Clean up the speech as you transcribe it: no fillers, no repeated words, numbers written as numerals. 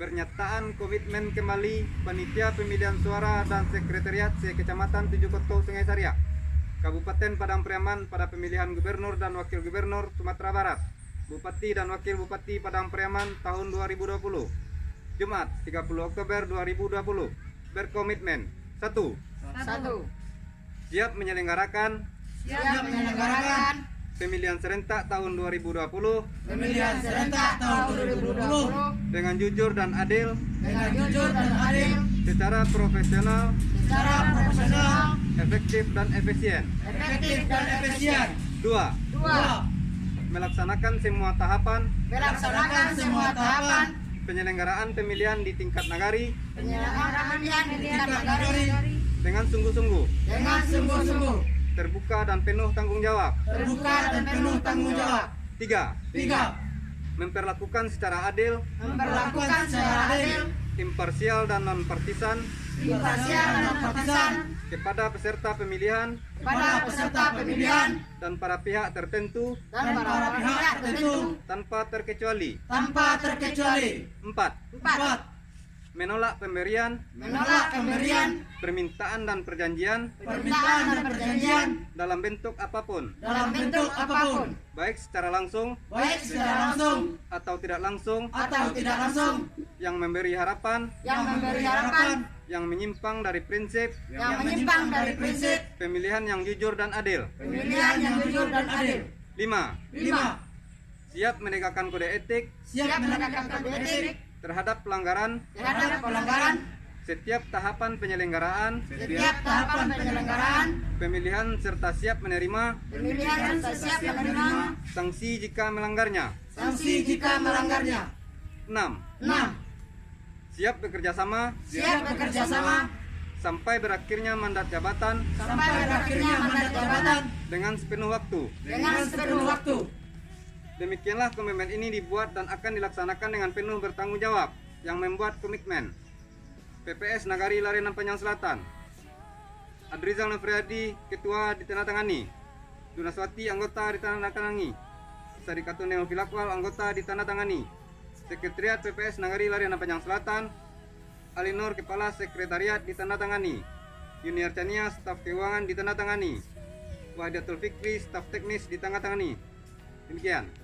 Pernyataan komitmen kembali panitia pemilihan suara dan sekretariat se-Kecamatan Tujuh Koto Sungai Saria, Kabupaten Padang Pariaman pada pemilihan gubernur dan wakil gubernur Sumatera Barat, Bupati dan wakil Bupati Padang Pariaman tahun 2020. Jumat 30 Oktober 2020. Berkomitmen 1. Siap menyelenggarakan pemilihan serentak tahun 2020 dengan jujur dan adil secara profesional, efektif dan efisien. 2. Melaksanakan semua tahapan penyelenggaraan pemilihan di tingkat nagari dengan sungguh-sungguh, terbuka dan penuh tanggung jawab. 3. Memperlakukan secara adil, imparsial dan non-partisan kepada peserta pemilihan dan para pihak tertentu tanpa terkecuali. 4. Menolak pemberian, permintaan dan perjanjian dalam bentuk apapun, baik secara langsung atau tidak langsung, yang memberi harapan, yang menyimpang dari prinsip pemilihan yang jujur dan adil. 5. Siap menegakkan kode etik terhadap pelanggaran setiap tahapan penyelenggaraan pemilihan serta siap menerima sanksi jika melanggarnya. 6. Siap bekerja sama sampai berakhirnya mandat jabatan dengan sepenuh waktu. Demikianlah komitmen ini dibuat dan akan dilaksanakan dengan penuh bertanggung jawab. Yang membuat komitmen PPS Nagari Larenan Panjang Selatan, Adrizal Nofriadi, Ketua ditandatangani, Dunaswati anggota ditandatangani, Sarikatun Neofilakwal anggota ditandatangani, Sekretariat PPS Nagari Larenan Panjang Selatan, Alinor Kepala Sekretariat ditandatangani, Yuniar Chania staf keuangan ditandatangani, Wahidatul Fikri staf teknis ditandatangani. Demikian.